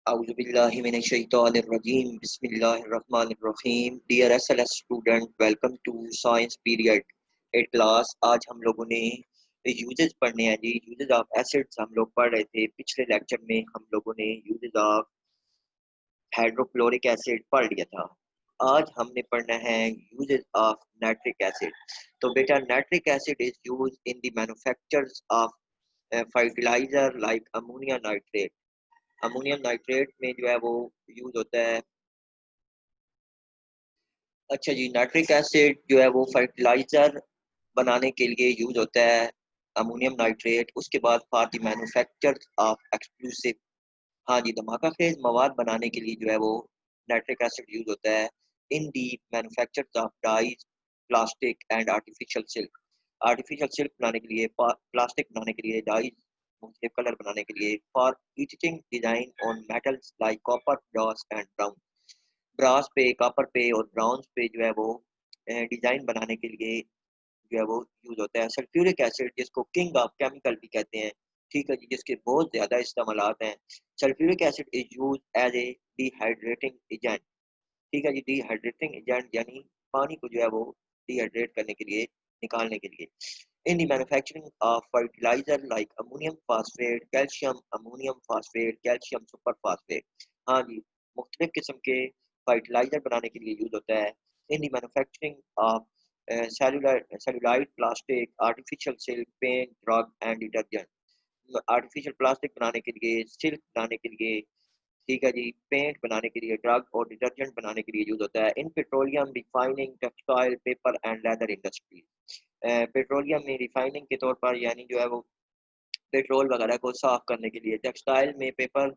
Auzubillahiminash-shaytanir-rajim. Bismillahir-rahmanir-rahim. Dear SLS student, welcome to Science Period 8 class. आज हम लोगों ने यूजेस पढ़ने हैं जी। यूजेस ऑफ एसिड्स हम लोग पढ़ रहे थे। पिछले लेक्चर में हम लोगों ने यूजेस ऑफ हाइड्रोक्लोरिक एसिड पढ़ लिया था। आज हमने पढ़ना है यूजेस ऑफ नाइट्रिक एसिड। तो बेटा, nitric acid is use in the manufactures of fertiliser like ammonia nitrate. Ammonium nitrate में जो है वो यूज होता है। अच्छा जी, नाइट्रिक एसिड जो है वो फर्टिलाइजर बनाने के लिए यूज होता है, अमोनियम नाइट्रेट। उसके बाद for the manufacture of explosive, हाँ जी, धमाका खेज मवाद बनाने के लिए जो है वो नाइट्रिक एसिड यूज होता है। In the manufacture of dyes, plastic and artificial silk. Artificial silk बनाने के लिए, प्लास्टिक बनाने के लिए, डाइज मुख्तलिफ कलर बनाने के लिए, for etching design on metals like copper, brass and brown. Brass पे, कॉपर पे और ब्राउन्स पे जो है वो डिजाइन बनाने के लिए जो है वो यूज होता है। सल्फ्यूरिक एसिड, जिसको किंग ऑफ केमिकल भी कहते हैं, ठीक है जी, जिसके बहुत ज्यादा इस्तेमालात हैं। Sulphuric acid is use as a dehydrating agent, ठीक है जी, डिहाइड्रेटिंग एजेंट यानी पानी को जो है वो डिहाइड्रेट करने के लिए, निकालने के लिए। In the manufacturing of fertiliser like ammonium phosphate, calcium ammonium phosphate, calcium super phosphate, हाँ जी, मुख्तलिफ किस्म के फर्टिलाइजर बनाने के लिए यूज होता है। In the manufacturing of celluloid, plastic, artificial silk, paint, drug and detergent. Artificial plastic बनाने के लिए, सिल्क बनाने के लिए, ठीक है जी, पेंट बनाने के लिए, ड्रग और डिटर्जेंट बनाने के लिए यूज होता है। In petroleum refining, textile, paper and leather industry. Petroleum में रिफाइनिंग के तौर पर यानी जो है वो पेट्रोल वगैरह को साफ करने के लिए, टेक्सटाइल में पेपर,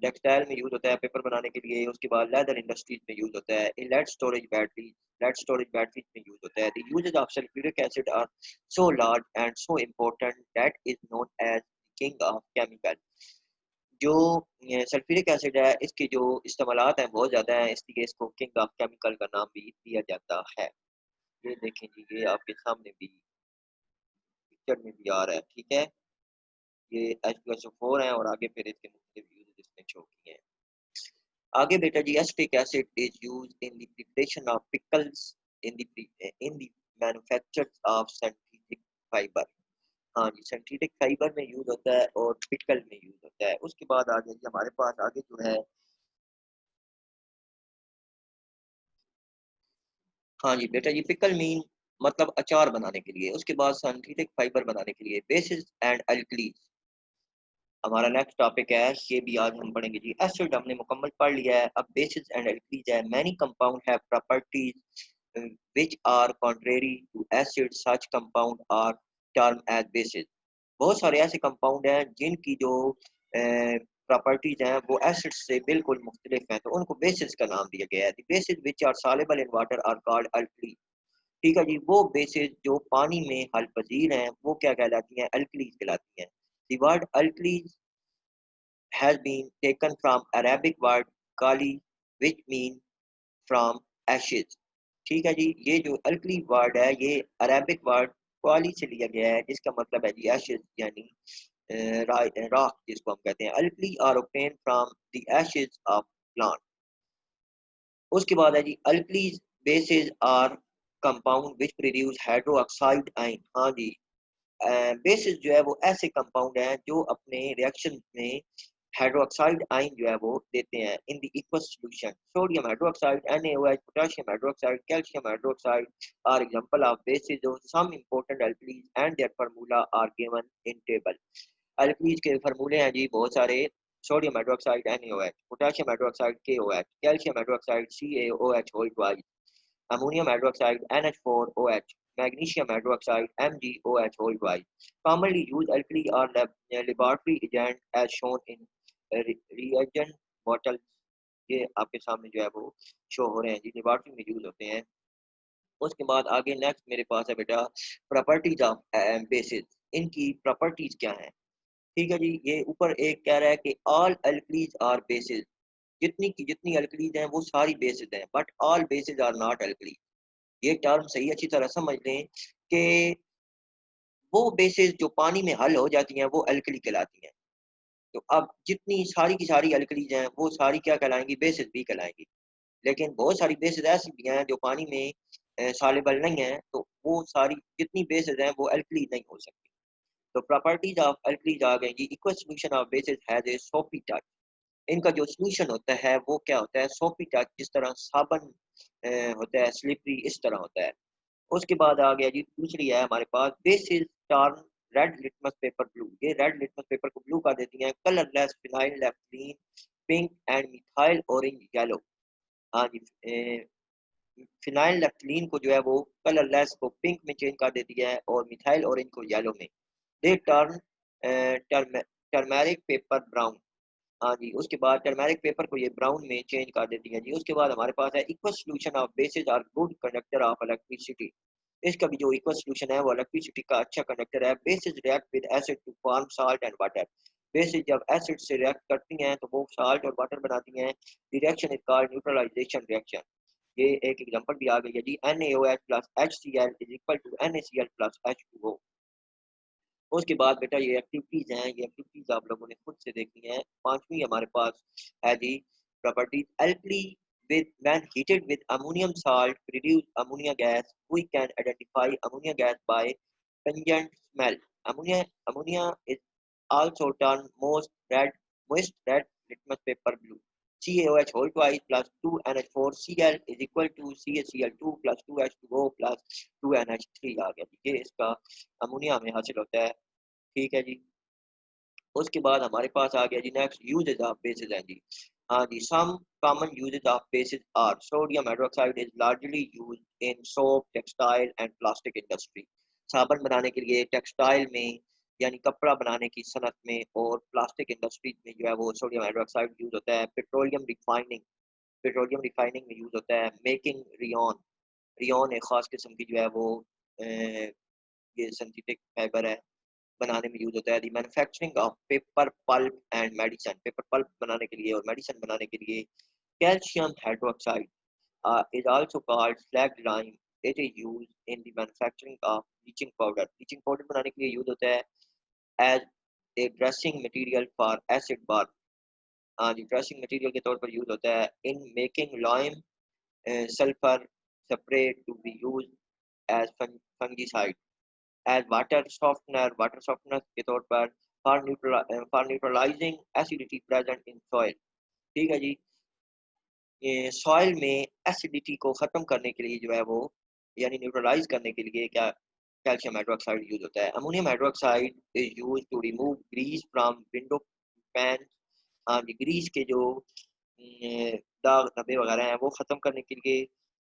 टेक्सटाइल में यूज होता है पेपर बनाने के लिए। उसके बाद लेदर इंडस्ट्रीज में यूज होता है। In lead storage battery, lead storage batteries में यूज होता है। The uses of sulphuric acid are so large and so important that is known as king of chemical. जो सल्फ्यूरिक एसिड है, इसके जो इस्तेमालात हैं बहुत ज़्यादा हैं, इसलिए इसको किंग ऑफ केमिकल का नाम भी दिया जाता है। ये देखें जी, ये आपके सामने भी पिक्चर में भी आ रहा है, ठीक है। ये H2SO4 है और आगे फिर इसके मुख्तलिफ यूज इसमें शो किए हैं। आगे बेटा जी, acetic acid is use in the preparation of pickles, in the manufacture of synthetic fibre. हाँ जी, सिंथेटिक फाइबर में यूज होता है और पिकल में यूज होता है। उसके बाद आ जाइए हमारे पास आगे जो है, हाँ जी बेटा, ये पिकल मीन मतलब अचार बनाने के लिए। उसके बाद सिंथेटिक फाइबर बनाने के लिए, बेसिस एंड अल्कलीज हमारा नेक्स्ट टॉपिक है, ये भी आज हम पढ़ेंगे जी। एसिड हमने मुकम्मल पढ़ लिया है, अब बेसिस एंड अल्कलीज है। Many compound have properties which are contrary to acid, such compound are term as bases. बहुत सारे ऐसे कंपाउंड हैं जिनकी जो प्रॉपर्टीज हैं वो एसिड से बिल्कुल मुख्तलिफ हैं, तो उनको बेसिस का नाम दिया गया है। Bases which are soluble in water are called alkali, ठीक है जी। वो बेसिस जो पानी में हल पजीर हैं वो क्या कहलाती हैं? अल्कलीज कहलाती हैं। The word alkalis has been taken from Arabic word kali, which mean from ashes, ठीक है जी। ये जो अल्कली वर्ड है ये अरेबिक वर्ड क्वाली से लिया गया है, जिसका मतलब है जी एशेज यानी राख, जिसको हम कहते हैं। Alkali are obtained from the ashes of plant. उसके बाद है जी, alkalis bases are compound which produce hydroxide ion. हाँ जी, बेसिस जो है वो ऐसे कंपाउंड हैं जो अपने रिएक्शन में हाइड्रोक्साइड आयन जो है वो देते हैं। In the aqueous solution, sodium hydroxide, NaOH, potassium hydroxide, calcium hydroxide are example of bases of some important alkalis and their formula are given in table. Alkalis के फार्मूले हैं जी बहुत सारे। Sodium hydroxide NaOH, potassium hydroxide KOH, calcium hydroxide CaOH whole twice, ammonium hydroxide NH4OH, magnesium hydroxide MgOH whole twice. Commonly used alkali or laboratory agent as shown in reagent bottles। ये आपके सामने जो है वो शो हो रहे हैं जी, laboratory में यूज होते हैं। उसके बाद आगे नेक्स्ट मेरे पास है बेटा, प्रॉपर्टीज ऑफ बेसिस। इनकी प्रॉपर्टीज क्या हैं? ठीक है जी, ये ऊपर एक कह रहा है कि ऑल अल्कलीज आर बेसिस, जितनी की जितनी अल्कलीज हैं वो सारी बेसिस हैं, but all bases are not alkali. ये टर्म सही अच्छी तरह समझ लें कि वो बेसिस जो पानी में हल हो जाती हैं वो अल्कली कहलाती हैं, तो अब जितनी सारी की सारी अल्कलीज हैं वो सारी क्या कहलाएंगी, बेसिस भी कहलाएंगी। लेकिन बहुत सारी बेसिस ऐसी भी हैं जो पानी में सॉल्युबल नहीं है, तो वो सारी जितनी बेसिस हैं वो अल्कली नहीं हो सकती। तो प्रॉपर्टीज ऑफ अल्कलीज आ गई जी। Aqueous solution of bases has a soapy touch. इनका जो सॉल्यूशन होता है वो क्या होता है, सोपी टच, जिस तरह साबन होता है स्लिपरी, इस तरह होता है। उसके बाद आ गया जी, दूसरी है हमारे पास bases turn red litmus paper blue. ये रेड लिटमस पेपर को ब्लू कर देती हैं। Colourless phenolphthalein pink and methyl orange yellow. हाँ जी, फिनाइल नेफ्थलीन को जो है वो कलरलेस को पिंक में चेंज कर देती है और मिथाइल ऑरेंज को येलो में। They turn turmeric paper brown. हाँ जी, उसके बाद टर्मेरिक पेपर को ये ब्राउन में चेंज कर देती है जी। उसके बाद हमारे पास है equal solution of bases are good conductor of electricity. इसका भी जो इक्वल सॉल्यूशन है वो इलेक्ट्रिसिटी का अच्छा कंडक्टर है। Bases react with acid to form salt and water. Bases जब एसिड से रिएक्ट करती हैं तो वो साल्ट और वाटर बनाती हैं। Reaction is called neutralisation reaction. ये एक एग्जांपल भी आ गई है जी। NaOH plus HCl is equal to NaCl plus H2O। उसके बाद बेटा ये एक्टिविटीज हैं, ये एक्टिविटीज आप लोगों ने खुद से देखनी है। पांचवी हमारे पास है जी properties. Alkali with when heated with ammonium salt produce ammonia gas. We can identify ammonia gas by pungent smell. Ammonia is also turned moist red litmus paper blue. CaOH whole twice plus 2NH4 Cl is equal to CaCl2 plus 2H2O plus 2NH3 आ गया। ये इसका ammonia में हासिल होता है। ठीक है जी। उसके बाद हमारे पास आ गया जी नेक्स्ट यूजेज ऑफ बेसिस है जी। हाँ जी, some common uses of bases are sodium hydroxide is largely used in soap textile and plastic industry. साबन बनाने के लिए टेक्सटाइल में यानी कपड़ा बनाने की सनत में और प्लास्टिक इंडस्ट्रीज में जो है वो सोडियम हाइड्रोक्साइड यूज होता है। पेट्रोलियम रिफाइनिंग में यूज होता है। मेकिंग रियोन, रियोन एक खास किस्म की जो है वो ये सिंथेटिक फाइबर है, बनाने में यूज होता है। The manufacturing of paper pulp and medicine. Paper pulp बनाने के लिए और मेडिसिन बनाने के लिए calcium hydroxide is also called slag lime. It is used in the manufacturing of bleaching powder. Bleaching powder बनाने के लिए यूज होता है as a dressing material for acid bath. हाँ जी, ड्रेसिंग मटेरियल के तौर पर यूज होता है। In making lime sulphur spray to be use as fungicide. As water softener के तौर पर for neutralising acidity present in soil. ठीक है जी। ये सॉइल में एसिडिटी को ख़त्म करने के लिए जो है वो यानी न्यूट्रलाइज करने के लिए क्या कैल्शियम हाइड्रोक्साइड यूज होता है। Ammonium hydroxide is use to remove grease from window pane. हाँ जी, ग्रीस के जो दाग धब्बे वगैरह हैं वो ख़त्म करने के लिए।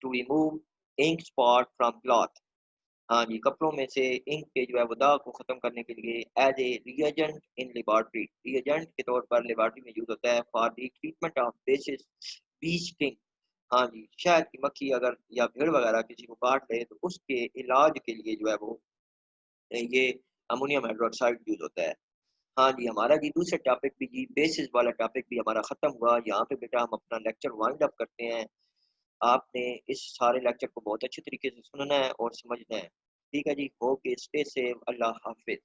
To remove ink spot from cloth. हाँ जी, कपड़ों में से इंक के जो है वो दाग को ख़त्म करने के लिए। As a reagent in laboratory, reagent के तौर पर लेबॉर्ट्री में यूज होता है। For the treatment of bases bee sting. हाँ जी, शहद की मक्खी अगर या भीड़ वगैरह किसी को काट ले तो उसके इलाज के लिए जो है वो ये अमोनियम हाइड्रोक्साइड यूज होता है। हाँ जी, हमारा जी दूसरा टॉपिक भी जी बेसिस वाला टॉपिक भी हमारा ख़त्म हुआ। यहाँ पे बेटा हम अपना लेक्चर वाइंड अप करते हैं। आपने इस सारे लेक्चर को बहुत अच्छे तरीके से सुनना है और समझना है। ठीक है जी, ओके, स्टे सेफ, अल्लाह हाफिज।